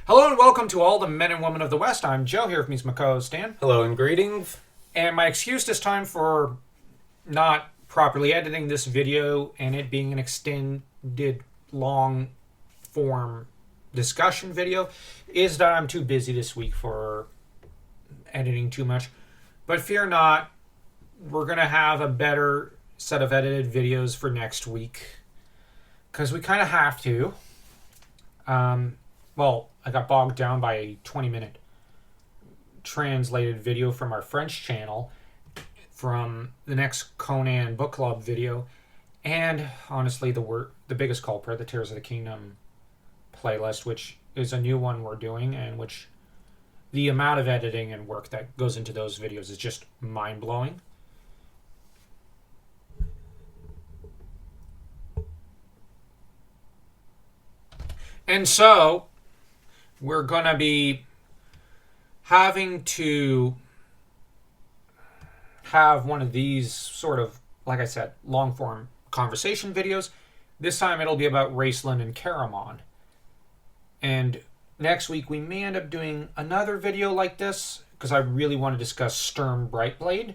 Hello and welcome to all the men and women of the West. I'm Joe here with me, my co-host Stan. Hello and greetings. And my excuse this time for not properly editing this video and it being an extended long form discussion video is that I'm too busy this week for editing too much. But fear not, we're going to have a better set of edited videos for next week. Because we kind of have to. I got bogged down by a 20-minute translated video from our French channel from the next Conan book club video, and honestly the biggest culprit, the Tears of the Kingdom playlist, which is a new one we're doing, and which the amount of editing and work that goes into those videos is just mind-blowing. And so we're going to be having to have one of these sort of, like I said, long-form conversation videos. This time it'll be about Raceland and Caramon. And next week we may end up doing another video like this because I really want to discuss Sturm Brightblade.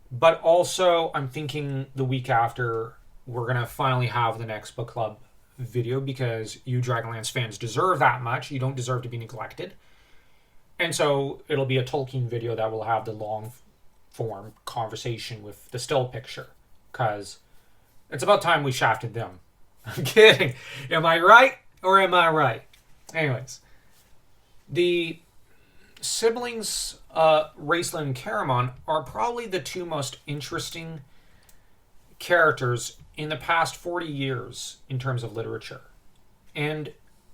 But also I'm thinking the week after we're going to finally have the next book club video because you Dragonlance fans deserve that much. You don't deserve to be neglected. And so it'll be a Tolkien video that will have the long form conversation with the still picture because it's about time we shafted them. I'm kidding. Am I right or am I right? Anyways, the siblings Raceland and Caramon are probably the two most interesting characters in the past 40 years in terms of literature. And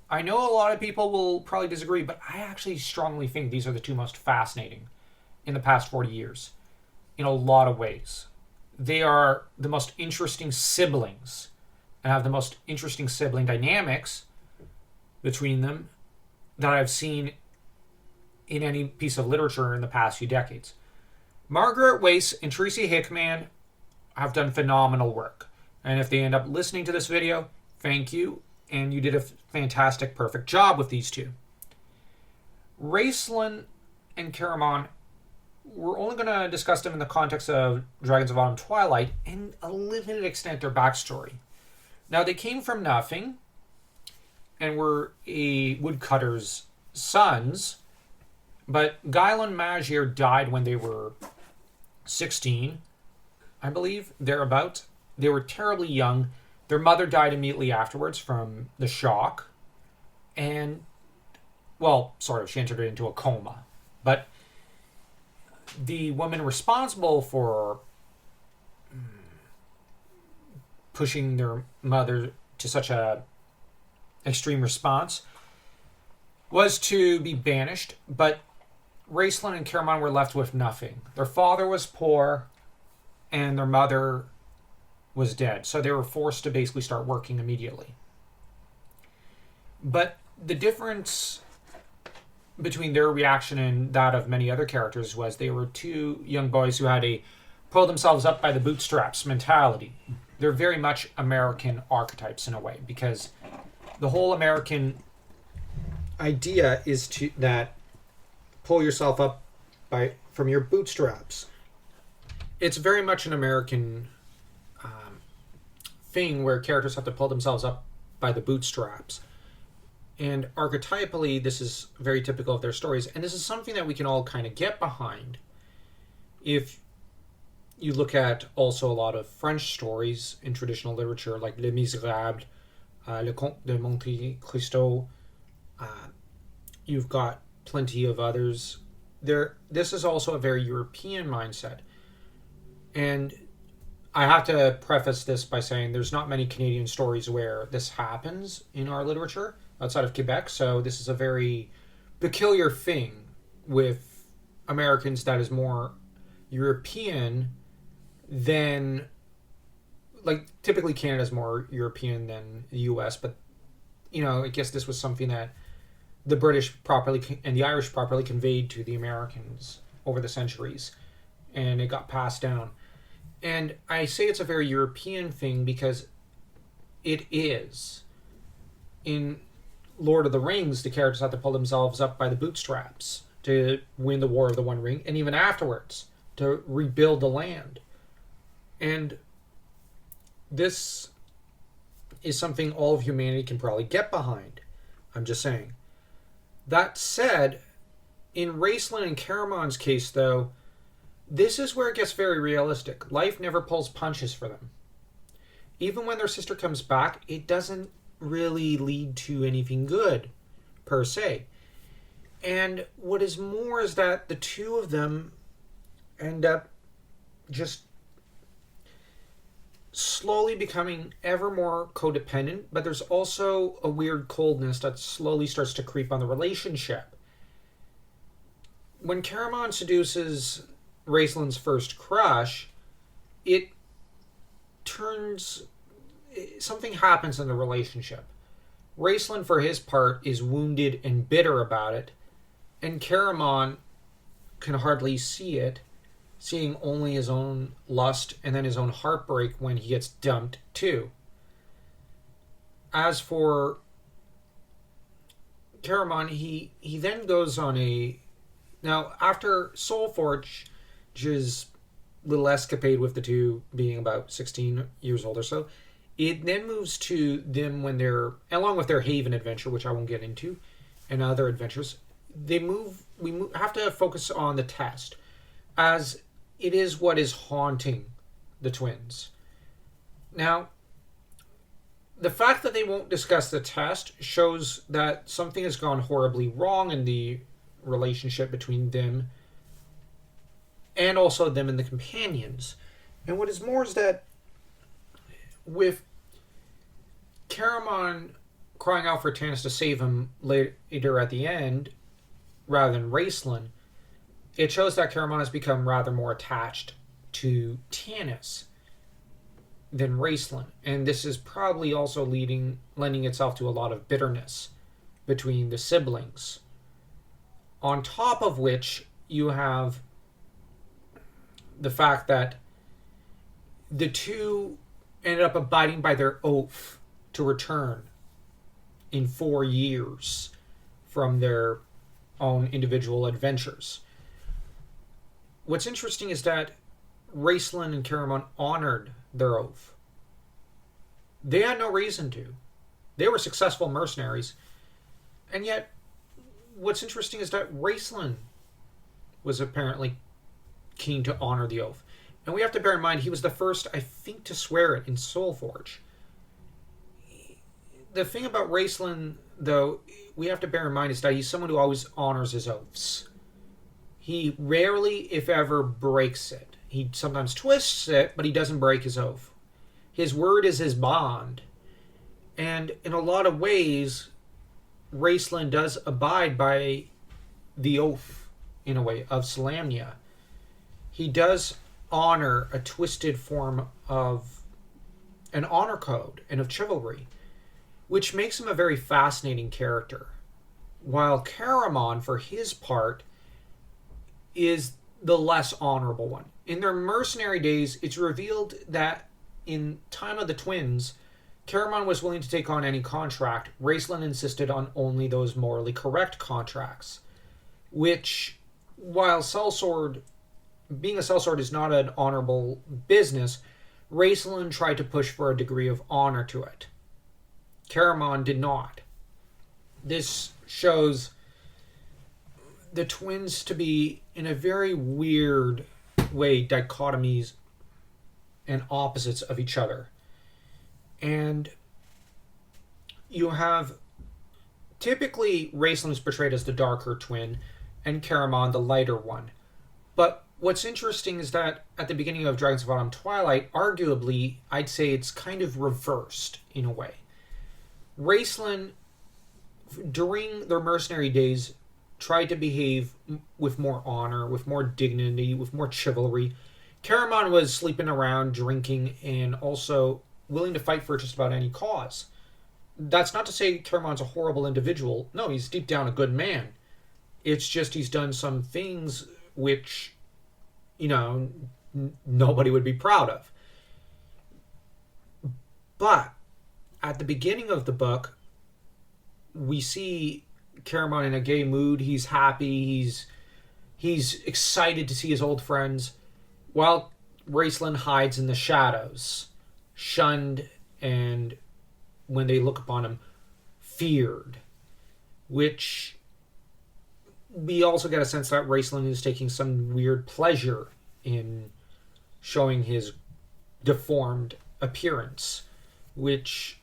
I know a lot of people will probably disagree, but I actually strongly think these are the two most fascinating in the past 40 years in a lot of ways. They are the most interesting siblings and have the most interesting sibling dynamics between them that I've seen in any piece of literature in the past few decades. Margaret Weis and Tracy Hickman have done phenomenal work. And if they end up listening to this video, thank you. And you did a fantastic, perfect job with these two. Raceland and Caramon, we're only going to discuss them in the context of Dragons of Autumn Twilight and a limited extent their backstory. Now, they came from nothing and were a woodcutter's sons, but Guylan Majere died when they were 16, I believe, thereabouts. They were terribly young. Their mother died immediately afterwards from the shock. And, well, sort of, she entered into a coma. But the woman responsible for pushing their mother to such a extreme response was to be banished. But Raceland and Caramon were left with nothing. Their father was poor, and their mother was dead. So they were forced to basically start working immediately. But the difference between their reaction and that of many other characters was they were two young boys who had a pull themselves up by the bootstraps mentality. They're very much American archetypes in a way because the whole American idea is to that pull yourself up from your bootstraps. It's very much an American thing where characters have to pull themselves up by the bootstraps. And archetypally, this is very typical of their stories. And this is something that we can all kind of get behind. If you look at also a lot of French stories in traditional literature, like Les Miserables, Le Comte de Monte Cristo, you've got plenty of others. This is also a very European mindset. And I have to preface this by saying there's not many Canadian stories where this happens in our literature outside of Quebec, so this is a very peculiar thing with Americans that is more European than, like, typically Canada's more European than the US, but, you know, I guess this was something that the British properly and the Irish properly conveyed to the Americans over the centuries, and it got passed down. And I say it's a very European thing because it is. In Lord of the Rings, the characters have to pull themselves up by the bootstraps to win the War of the One Ring, and even afterwards to rebuild the land. And this is something all of humanity can probably get behind. I'm just saying. That said, in Raceland and Caramon's case, though, this is where it gets very realistic. Life never pulls punches for them. Even when their sister comes back, it doesn't really lead to anything good, per se. And what is more is that the two of them end up just slowly becoming ever more codependent, but there's also a weird coldness that slowly starts to creep on the relationship. When Caramon seduces Raceland's first crush, it turns... something happens in the relationship. Raceland, for his part, is wounded and bitter about it, and Caramon can hardly see it, seeing only his own lust and then his own heartbreak when he gets dumped too. As for Caramon, he then goes on a... Now, after Soulforge's little escapade with the two being about 16 years old or so, it then moves to them when they're, along with their Haven adventure, which I won't get into, and other adventures, we have to focus on the test, as it is what is haunting the twins. Now, the fact that they won't discuss the test shows that something has gone horribly wrong in the relationship between them and also them and the companions. And what is more is that with Caramon crying out for Tanis to save him later at the end, rather than Raceland, it shows that Caramon has become rather more attached to Tanis than Raceland. And this is probably also lending itself to a lot of bitterness between the siblings. On top of which, you have the fact that the two ended up abiding by their oath to return in 4 years from their own individual adventures. What's interesting is that Raceland and Caramon honored their oath. They had no reason to. They were successful mercenaries. And yet, what's interesting is that Raceland was apparently keen to honor the oath. And we have to bear in mind, he was the first, I think, to swear it in Soulforge. The thing about Raceland, though, we have to bear in mind is that he's someone who always honors his oaths. He rarely, if ever, breaks it. He sometimes twists it, but he doesn't break his oath. His word is his bond. And in a lot of ways, Raceland does abide by the oath, in a way, of Solamnia. He does honor a twisted form of an honor code and of chivalry, which makes him a very fascinating character. While Caramon, for his part, is the less honorable one. In their mercenary days, it's revealed that in Time of the Twins, Caramon was willing to take on any contract. Raceland insisted on only those morally correct contracts, which, while being a sellsword is not an honorable business, Raceland tried to push for a degree of honor to it. Caramon did not. This shows the twins to be, in a very weird way, dichotomies and opposites of each other. And you have typically Raceland is portrayed as the darker twin and Caramon the lighter one. But what's interesting is that at the beginning of Dragons of Autumn Twilight, arguably, I'd say it's kind of reversed in a way. Raceland, during their mercenary days, tried to behave with more honor, with more dignity, with more chivalry. Caramon was sleeping around, drinking, and also willing to fight for just about any cause. That's not to say Caramon's a horrible individual. No, he's deep down a good man. It's just he's done some things which, nobody would be proud of. But at the beginning of the book, we see Caramon in a gay mood. He's happy. He's excited to see his old friends, while Raceland hides in the shadows, shunned, and when they look upon him, feared. Which we also get a sense that Raceland is taking some weird pleasure in showing his deformed appearance, which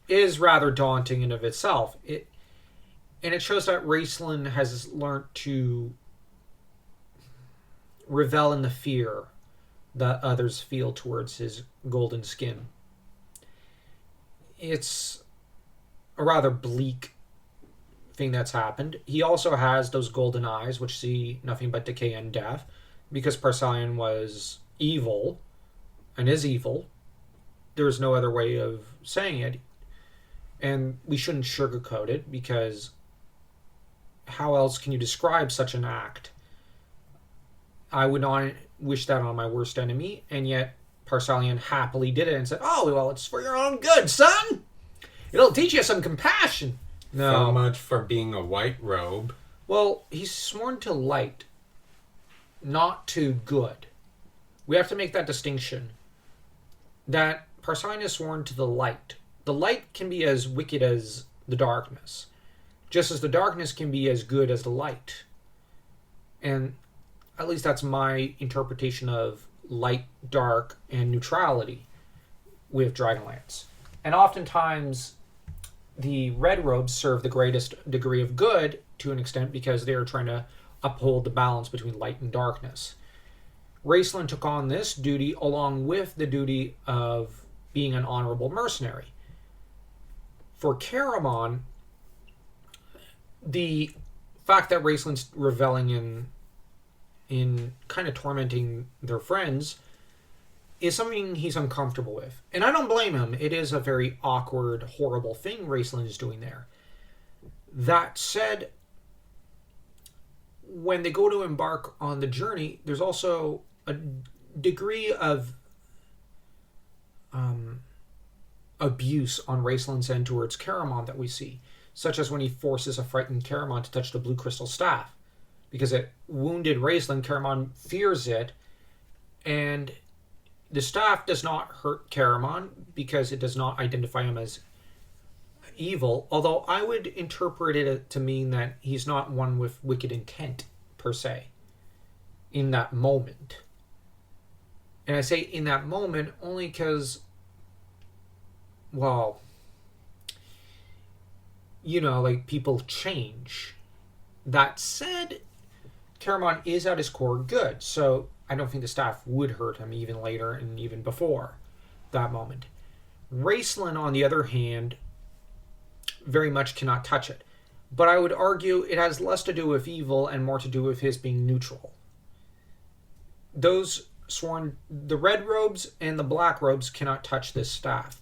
is rather daunting in of itself. And it shows that Raceland has learned to revel in the fear that others feel towards his golden skin. It's a rather bleak thing that's happened. He also has those golden eyes, which see nothing but decay and death, because Parsalian was evil, and is evil. There's no other way of saying it. And we shouldn't sugarcoat it, because how else can you describe such an act? I would not wish that on my worst enemy, and yet Parsalian happily did it and said, "Oh, well, it's for your own good, son! It'll teach you some compassion." No. So much for being a white robe. Well, he's sworn to light, not to good. We have to make that distinction. That Parsalian is sworn to the light. The light can be as wicked as the darkness, just as the darkness can be as good as the light. And at least that's my interpretation of light, dark, and neutrality with Dragonlance. And oftentimes, the red robes serve the greatest degree of good to an extent because they are trying to uphold the balance between light and darkness. Raceland took on this duty along with the duty of being an honorable mercenary. For Caramon, the fact that Raceland's reveling in kind of tormenting their friends is something he's uncomfortable with. And I don't blame him. It is a very awkward, horrible thing Raceland is doing there. That said, when they go to embark on the journey, there's also a degree of abuse on Raceland's end towards Caramon that we see, such as when he forces a frightened Caramon to touch the blue crystal staff. Because it wounded Raceland, Caramon fears it, and the staff does not hurt Caramon because it does not identify him as evil, although I would interpret it to mean that he's not one with wicked intent, per se, in that moment. And I say in that moment only because, well, like people change. That said, Caramon is at his core good, so I don't think the staff would hurt him even later and even before that moment. Raceland, on the other hand, very much cannot touch it. But I would argue it has less to do with evil and more to do with his being neutral. The red robes and the black robes cannot touch this staff.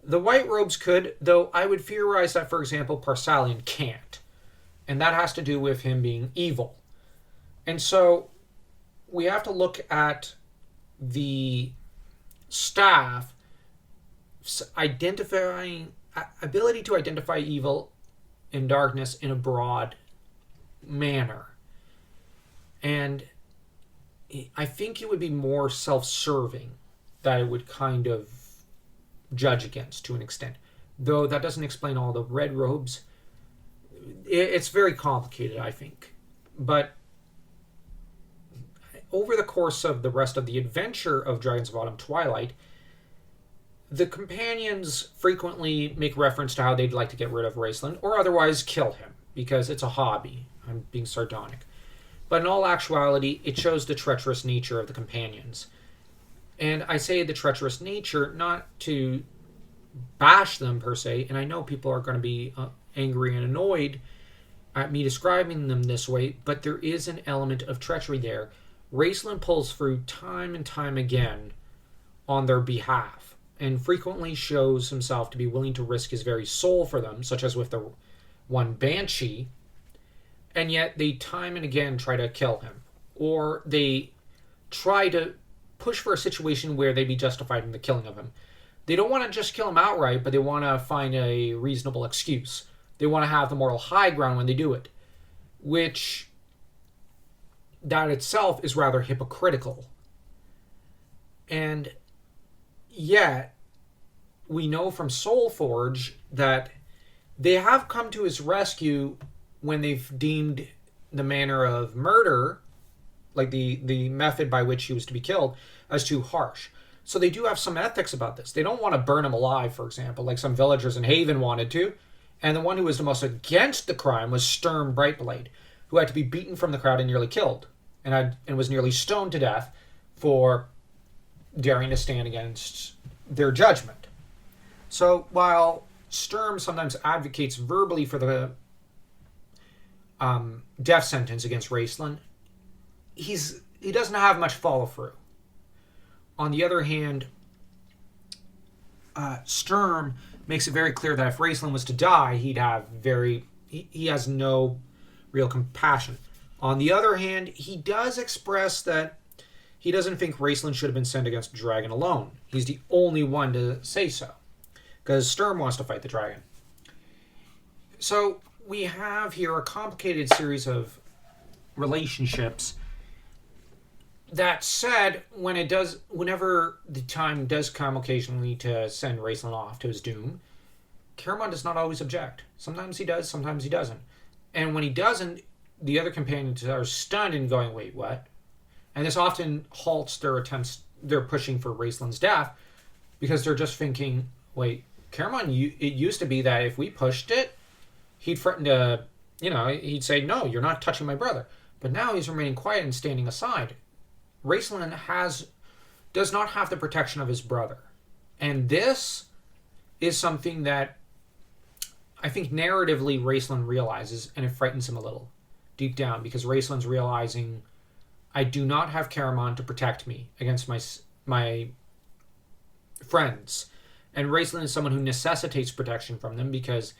The white robes could, though I would theorize that, for example, Parsalian can't. And that has to do with him being evil. And so we have to look at the staff ability to identify evil and darkness in a broad manner. And I think it would be more self-serving that I would kind of judge against to an extent. Though that doesn't explain all the red robes. It's very complicated, I think. But over the course of the rest of the adventure of Dragons of Autumn Twilight, the companions frequently make reference to how they'd like to get rid of Raceland or otherwise kill him, because it's a hobby. I'm being sardonic. But in all actuality, it shows the treacherous nature of the companions. And I say the treacherous nature not to bash them per se, and I know people are going to be angry and annoyed at me describing them this way, but there is an element of treachery there. Raceland pulls through time and time again on their behalf, and frequently shows himself to be willing to risk his very soul for them, such as with the one Banshee, and yet they time and again try to kill him. Or they try to push for a situation where they'd be justified in the killing of him. They don't want to just kill him outright, but they want to find a reasonable excuse. They want to have the moral high ground when they do it, which that itself is rather hypocritical. And yet, we know from Soulforge that they have come to his rescue when they've deemed the manner of murder, like the method by which he was to be killed, as too harsh. So they do have some ethics about this. They don't want to burn him alive, for example, like some villagers in Haven wanted to. And the one who was the most against the crime was Sturm Brightblade, who had to be beaten from the crowd and nearly killed, and was nearly stoned to death for daring to stand against their judgment. So while Sturm sometimes advocates verbally for the death sentence against Raistlin, he doesn't have much follow through. On the other hand, Sturm makes it very clear that if Raistlin was to die, he has no real compassion. On the other hand, he does express that he doesn't think Raistlin should have been sent against the dragon alone. He's the only one to say so, because Sturm wants to fight the dragon. So we have here a complicated series relationships. That said, whenever the time does come occasionally to send Raistlin off to his doom, Caramon does not always object. Sometimes he does, sometimes he doesn't. And when he doesn't, the other companions are stunned and going, wait, what? And this often halts their attempts, they're pushing for Raistlin's death, because they're just thinking, wait, Caramon, it used to be that if we pushed it, he'd threaten to, he'd say, no, you're not touching my brother. But now he's remaining quiet and standing aside. Raistlin does not have the protection of his brother. And this is something that I think narratively Raistlin realizes, and it frightens him a little deep down, because Raistlin's realizing, I do not have Caramon to protect me against my friends. And Raistlin is someone who necessitates protection from them because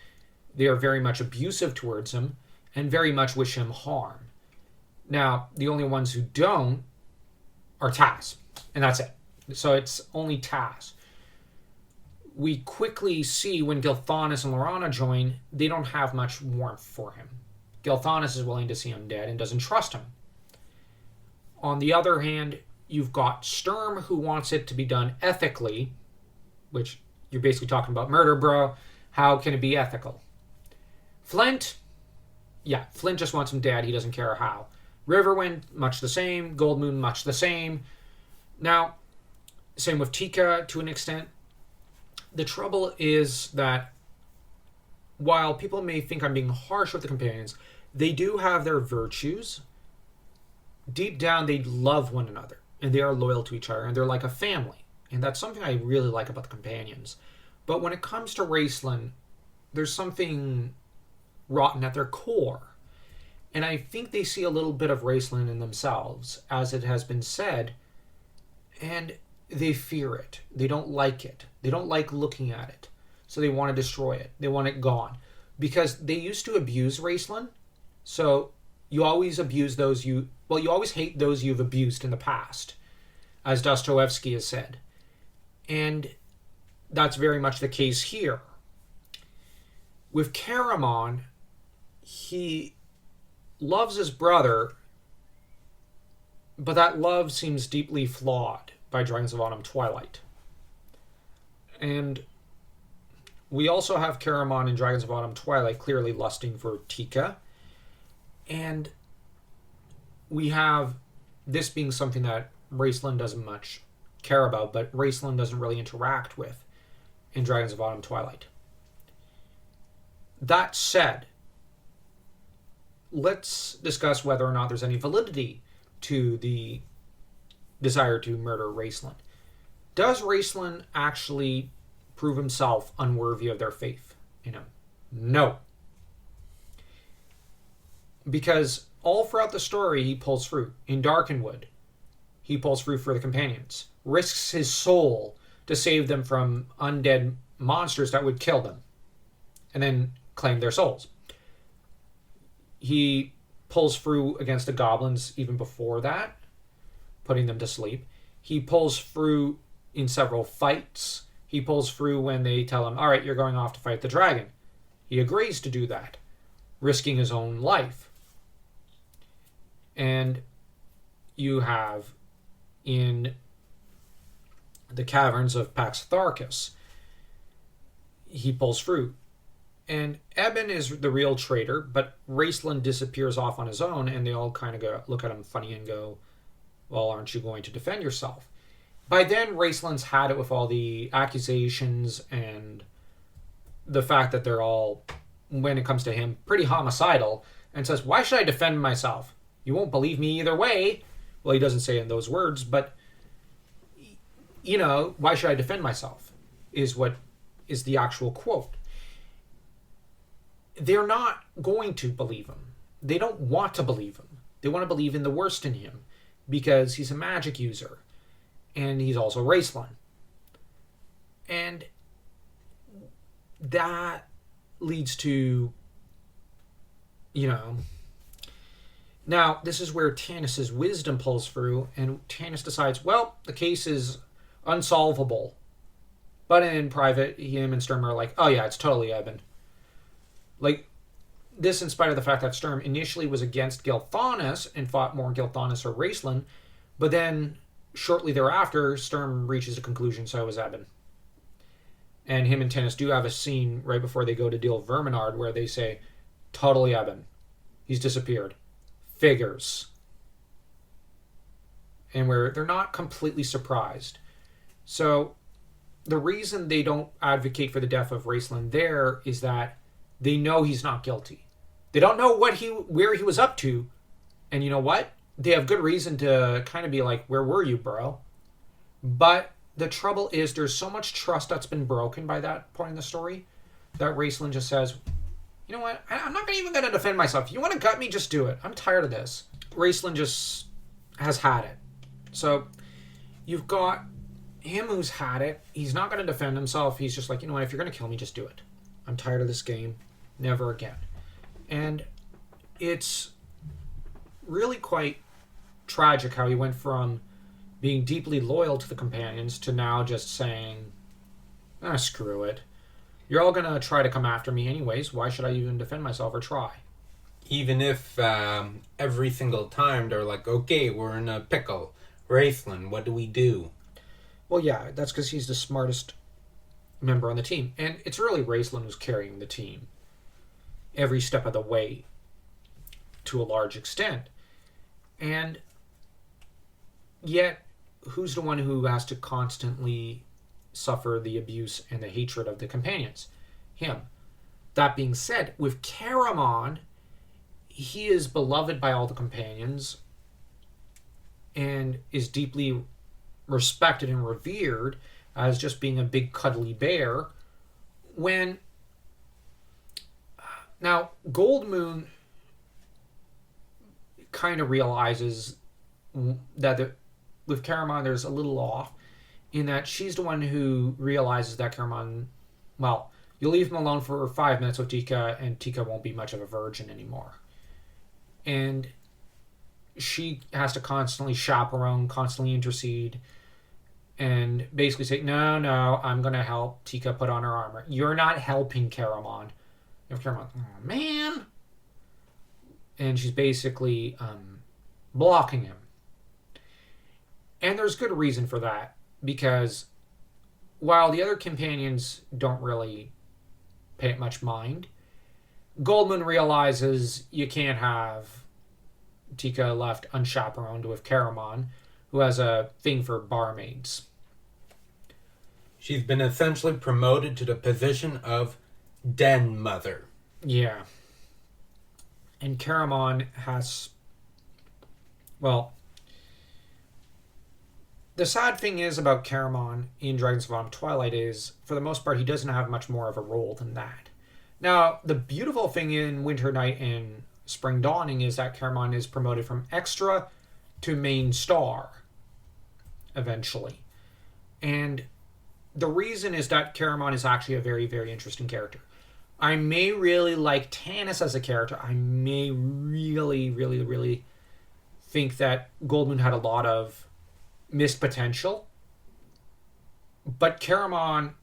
they are very much abusive towards him and very much wish him harm. Now, the only ones who don't are Taz, and that's it. So it's only Taz. We quickly see when Gilthanas and Lorana join, they don't have much warmth for him. Gilthanas is willing to see him dead and doesn't trust him. On the other hand, you've got Sturm, who wants it to be done ethically, which you're basically talking about murder, bro. How can it be ethical? Flint just wants him dead. He doesn't care how. Riverwind, much the same. Goldmoon, much the same. Now, same with Tika to an extent. The trouble is that while people may think I'm being harsh with the companions, they do have their virtues. Deep down, they love one another, and they are loyal to each other, and they're like a family. And that's something I really like about the companions. But when it comes to Raistlin, there's something rotten at their core. And I think they see a little bit of Raistlin in themselves, as it has been said, and they fear it. They don't like it. They don't like looking at it. So they want to destroy it. They want it gone. Because they used to abuse Raistlin, so you always you always hate those you've abused in the past, as Dostoevsky has said. And that's very much the case here. With Caramon, he loves his brother, but that love seems deeply flawed by Dragons of Autumn Twilight. And we also have Caramon in Dragons of Autumn Twilight clearly lusting for Tika. And we have this being something that Raistlin doesn't much care about, but Raistlin doesn't really interact with in Dragons of Autumn Twilight. That said, let's discuss whether or not there's any validity to the desire to murder Raistlin. Does Raistlin actually prove himself unworthy of their faith in him? No. Because all throughout the story, he pulls through. In Darkenwood, he pulls through for the companions. Risks his soul to save them from undead monsters that would kill them. And then claim their souls. He pulls through against the goblins even before that, putting them to sleep. He pulls through in several fights. He pulls through when they tell him, all right, you're going off to fight the dragon. He agrees to do that, risking his own life. And you have in the caverns of Paxtharkis, he pulls through. And Eben is the real traitor, but Raceland disappears off on his own, and they all kind of go look at him funny and go, well, aren't you going to defend yourself? By then, Raceland's had it with all the accusations and the fact that they're all, when it comes to him, pretty homicidal, and says, why should I defend myself? You won't believe me either way. Well, he doesn't say it in those words, but, why should I defend myself? Is what is the actual quote. They're not going to believe him. They don't want to believe him. They want to believe in the worst in him because he's a magic user. And he's also Raceland. And that leads to, Now, this is where Tanis's wisdom pulls through, and Tanis decides, well, the case is unsolvable. But in private, him and Sturm are like, oh yeah, it's totally Eben. Like, this in spite of the fact that Sturm initially was against Gilthanas and fought more Gilthanas or Raceland, but then shortly thereafter, Sturm reaches a conclusion, so was Eben. And him and Tanis do have a scene right before they go to deal with Verminard where they say, totally Eben. He's disappeared. Figures. And where they're not completely surprised. So, the reason they don't advocate for the death of Raceland there is that they know he's not guilty. They don't know where he was up to. And you know what? They have good reason to kind of be like, where were you, bro? But the trouble is there's so much trust that's been broken by that point in the story that Raceland just says, you know what? I'm not even going to defend myself. If you want to gut me, just do it. I'm tired of this. Raceland just has had it. So you've got him who's had it. He's not going to defend himself. He's just like, you know what? If you're going to kill me, just do it. I'm tired of this game. Never again. And it's really quite tragic how he went from being deeply loyal to the companions to now just saying, screw it. You're all going to try to come after me anyways. Why should I even defend myself or try? Even if every single time they're like, okay, we're in a pickle. Raceland, what do we do? Well, yeah, that's because he's the smartest member on the team. And it's really Raceland who's carrying the team every step of the way to a large extent. And yet, who's the one who has to constantly suffer the abuse and the hatred of the companions? Him. That being said, with Caramon, he is beloved by all the companions and is deeply respected and revered as just being a big cuddly bear. When now Goldmoon kind of realizes that with Caramon there's a little off in that she's the one who realizes that Caramon, well, you'll leave him alone for 5 minutes with Tika and Tika won't be much of a virgin anymore. And she has to constantly chaperone, constantly intercede, and basically say, no, I'm going to help Tika put on her armor. You're not helping Caramon. And Caramon, oh, man. And she's basically blocking him. And there's good reason for that, because while the other companions don't really pay it much mind, Goldmoon realizes you can't have Tika left unchaperoned with Caramon, who has a thing for barmaids. She's been essentially promoted to the position of den mother. Yeah. And Caramon has... Well, the sad thing is about Caramon in Dragons of Autumn Twilight is, for the most part, he doesn't have much more of a role than that. Now, the beautiful thing in Winter Night and Spring Dawning is that Caramon is promoted from extra to main star, eventually. And the reason is that Caramon is actually a very, very interesting character. I may really like Tanis as a character. I may really, really, really think that Goldmoon had a lot of missed potential. But Caramon,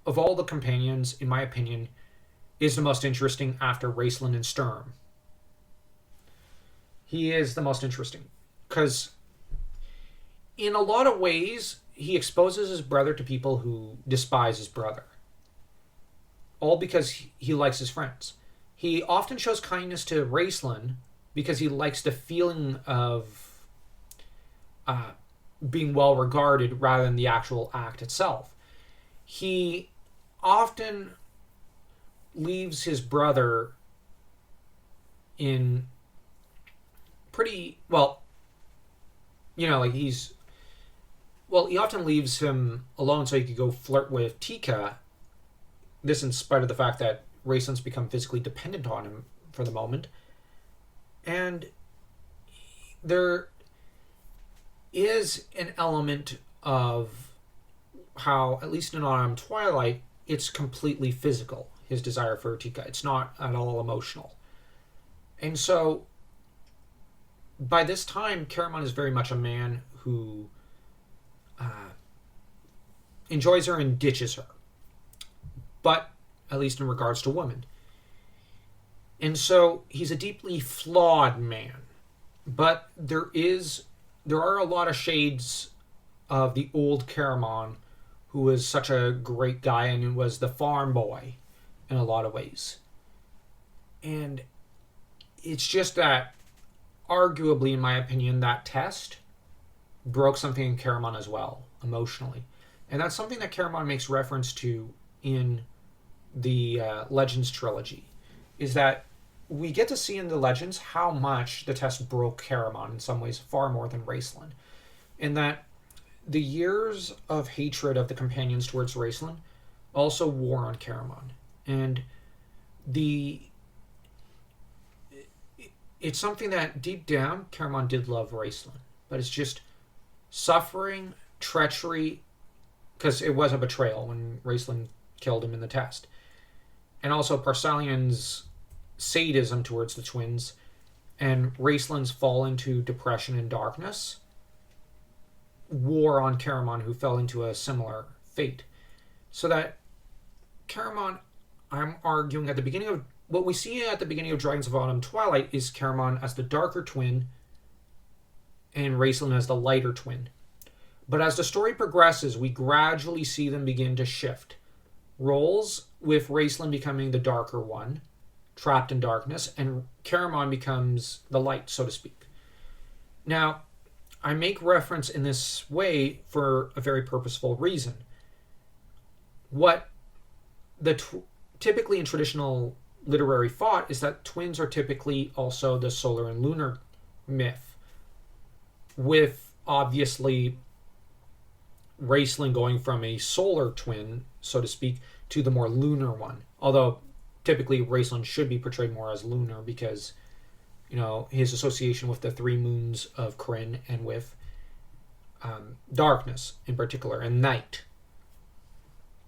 of all the companions, in my opinion, is the most interesting after Raceland and Sturm. He is the most interesting because in a lot of ways he exposes his brother to people who despise his brother, all because he likes his friends. He often shows kindness to Raceland because he likes the feeling of being well regarded rather than the actual act itself. He often leaves his brother in pretty, well, like he often leaves him alone so he could go flirt with Tika. This in spite of the fact that Raceland's become physically dependent on him for the moment. And there is an element of how, at least in Autumn Twilight, it's completely physical, his desire for Tika. It's not at all emotional. And so, by this time, Caramon is very much a man who enjoys her and ditches her. But, at least in regards to women. And so, he's a deeply flawed man. But there are a lot of shades of the old Caramon, who was such a great guy and who was the farm boy in a lot of ways. And it's just that, arguably, in my opinion, that test broke something in Caramon as well, emotionally. And that's something that Caramon makes reference to in the Legends trilogy, is that we get to see in the Legends how much the test broke Caramon in some ways, far more than Raceland. And that the years of hatred of the companions towards Raceland also wore on Caramon. And it's something that deep down Caramon did love Raceland, but it's just suffering, treachery, because it was a betrayal when Raceland killed him in the test, and also Parcelian's sadism towards the twins, and Raceland's fall into depression and darkness wore on Caramon, who fell into a similar fate. So that Caramon, I'm arguing at the beginning of what we see at the beginning of Dragons of Autumn Twilight is Caramon as the darker twin and Raceland as the lighter twin. But as the story progresses, we gradually see them begin to shift roles, with Raceland becoming the darker one, trapped in darkness, and Caramon becomes the light, so to speak. Now, I make reference in this way for a very purposeful reason. What typically in traditional literary thought is that twins are typically also the solar and lunar myth, with obviously Raceland going from a solar twin, so to speak, to the more lunar one. Although typically Raceland should be portrayed more as lunar because, his association with the three moons of Krynn and with darkness in particular and night.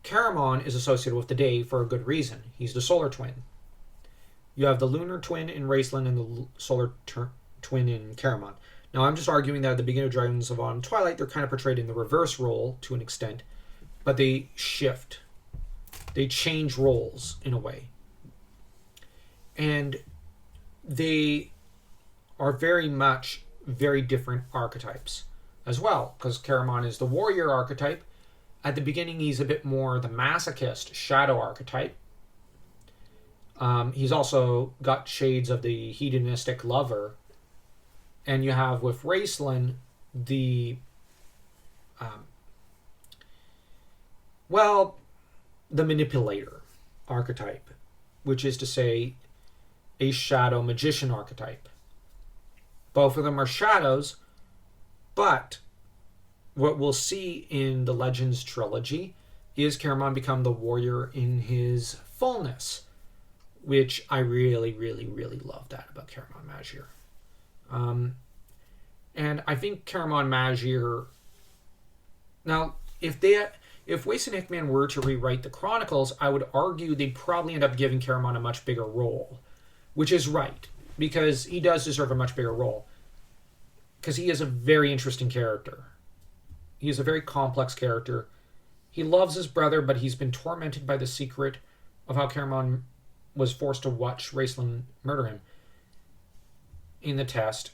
Caramon is associated with the day for a good reason. He's the solar twin. You have the lunar twin in Raceland and the solar twin in Caramon. Now, I'm just arguing that at the beginning of Dragons of Autumn Twilight, they're kind of portrayed in the reverse role to an extent, but they shift. They change roles in a way. And they are very much very different archetypes as well, because Caramon is the warrior archetype. At the beginning, he's a bit more the masochist shadow archetype. He's also got shades of the hedonistic lover. And you have with Raceland the manipulator archetype, which is to say a shadow magician archetype. Both of them are shadows, but what we'll see in the Legends trilogy is Caramon become the warrior in his fullness, which I really, really, really love that about Caramon Majere. And I think Caramon Majere... Now, if Weiss and Hickman were to rewrite the Chronicles, I would argue they'd probably end up giving Caramon a much bigger role. Which is right, because he does deserve a much bigger role. Because he is a very interesting character. He is a very complex character. He loves his brother, but he's been tormented by the secret of how Caramon was forced to watch Raceland murder him in the test.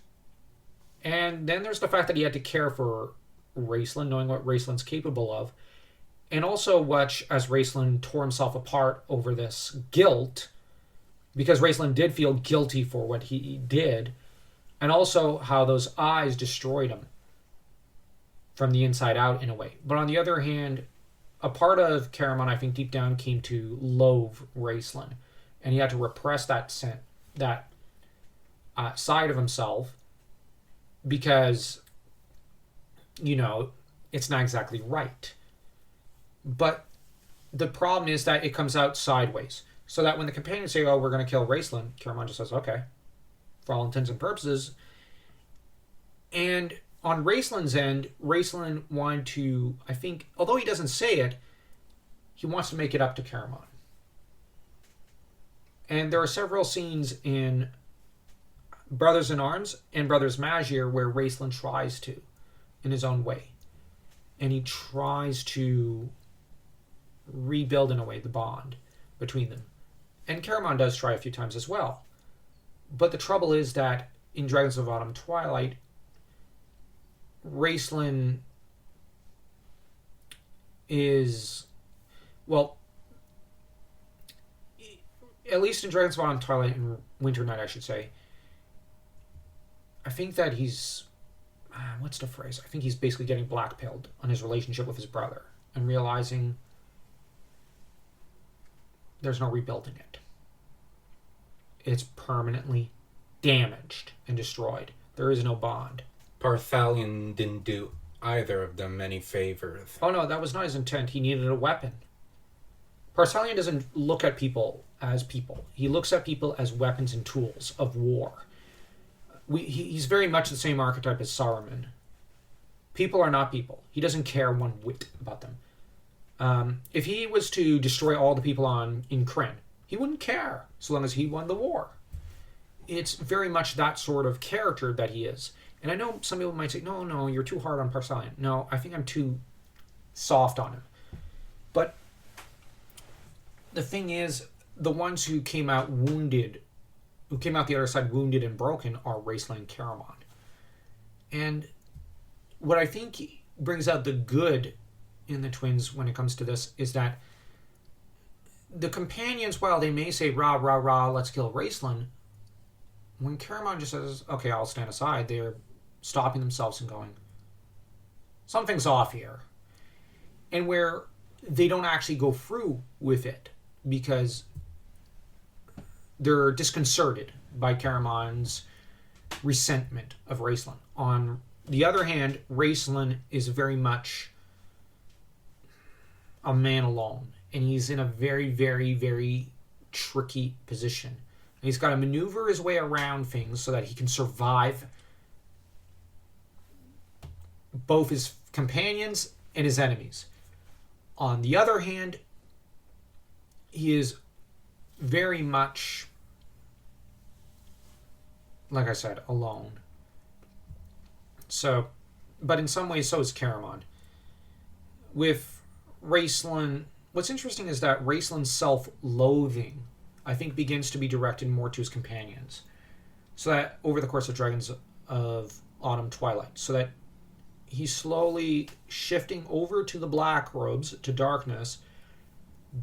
And then there's the fact that he had to care for Raceland, knowing what Raceland's capable of. And also watch as Raceland tore himself apart over this guilt, because Raceland did feel guilty for what he did. And also how those eyes destroyed him from the inside out in a way. But on the other hand, a part of Caramon, I think deep down, came to loathe Raceland. And he had to repress that side of himself because, it's not exactly right. But the problem is that it comes out sideways. So that when the companions say, oh, we're going to kill Raceland, Caramon just says, okay, for all intents and purposes. And on Raceland's end, Raceland wanted to, I think, although he doesn't say it, he wants to make it up to Caramon. And there are several scenes in Brothers in Arms and Brothers Majere where Raceland tries to, in his own way. And he tries to rebuild, in a way, the bond between them. And Caramon does try a few times as well. But the trouble is that in Dragons of Autumn Twilight, Raceland is, well, at least in Dragons of Autumn Twilight and Winter Night, I should say, I think that he's, what's the phrase? I think he's basically getting blackpilled on his relationship with his brother and realizing there's no rebuilding it. It's permanently damaged and destroyed. There is no bond. Parthalion didn't do either of them any favors. Oh no, that was not his intent. He needed a weapon. Parthalion doesn't look at people as people. He looks at people as weapons and tools of war. He's very much the same archetype as Saruman. People are not people. He doesn't care one whit about them. If he was to destroy all the people in Krynn, he wouldn't care so long as he won the war. It's very much that sort of character that he is. And I know some people might say, no, you're too hard on Parthalion. No, I think I'm too soft on him. But the thing is, the ones who came out wounded, who came out the other side wounded and broken, are Raceland and Caramon. And what I think brings out the good in the twins when it comes to this is that the companions, while they may say, rah, rah, rah, let's kill Raceland, when Caramon just says, okay, I'll stand aside, they're stopping themselves and going, something's off here. And where they don't actually go through with it because they're disconcerted by Caramon's resentment of Raceland. On the other hand, Raceland is very much a man alone. And he's in a very, very, very tricky position. And he's got to maneuver his way around things so that he can survive both his companions and his enemies. On the other hand, he is very much, like I said, alone. So, but in some ways, so is Caramon. With Raceland, what's interesting is that Raceland's self-loathing, I think, begins to be directed more to his companions. So that over the course of Dragons of Autumn Twilight, so that he's slowly shifting over to the black robes, to darkness,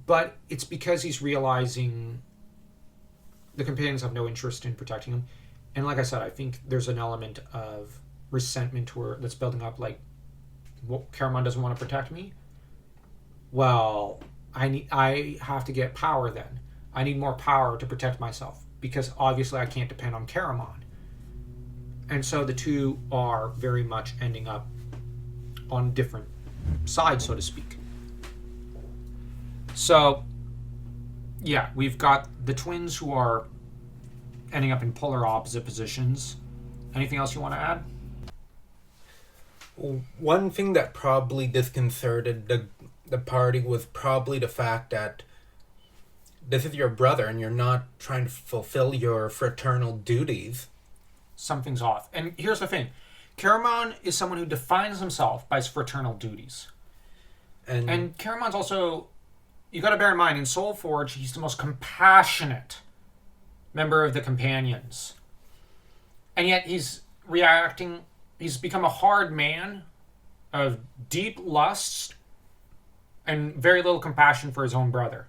but it's because he's realizing the companions have no interest in protecting him. And like I said, I think there's an element of resentment that's building up, like, well, Caramon doesn't want to protect me? Well, I have to get power then. I need more power to protect myself, because obviously I can't depend on Caramon. And so the two are very much ending up on different sides, so to speak. So, yeah, we've got the twins who are ending up in polar opposite positions. Anything else you want to add? One thing that probably disconcerted the party was probably the fact that this is your brother and you're not trying to fulfill your fraternal duties. Something's off. And here's the thing. Caramon is someone who defines himself by his fraternal duties. And Caramon's also you got to bear in mind, in Soulforge, he's the most compassionate member of the companions. And yet he's become a hard man of deep lusts and very little compassion for his own brother.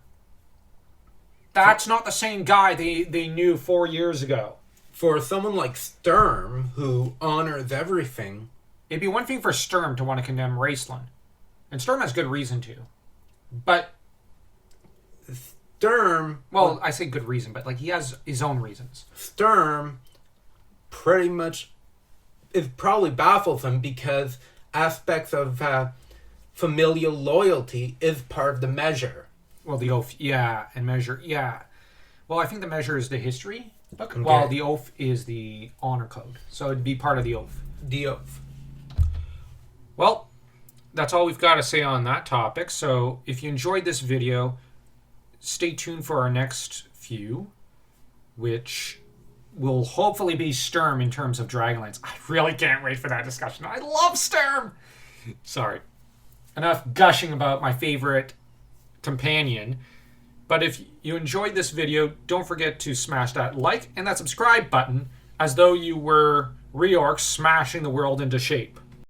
That's not the same guy they knew 4 years ago. For someone like Sturm, who honors everything... It'd be one thing for Sturm to want to condemn Raceland. And Sturm has good reason to. But... Sturm... Well, I say good reason, but he has his own reasons. Sturm pretty much... It probably baffles him because aspects of familial loyalty is part of the measure. Well, the oath, yeah, and measure, yeah. Well, I think the measure is the history book, okay. While the oath is the honor code. So it'd be part of the oath. The oath. Well, that's all we've got to say on that topic. So if you enjoyed this video, stay tuned for our next few, which will hopefully be Sturm in terms of Dragonlance. I really can't wait for that discussion. I love Sturm! Sorry. Enough gushing about my favorite companion. But if you enjoyed this video, don't forget to smash that like and that subscribe button as though you were Reorcs smashing the world into shape.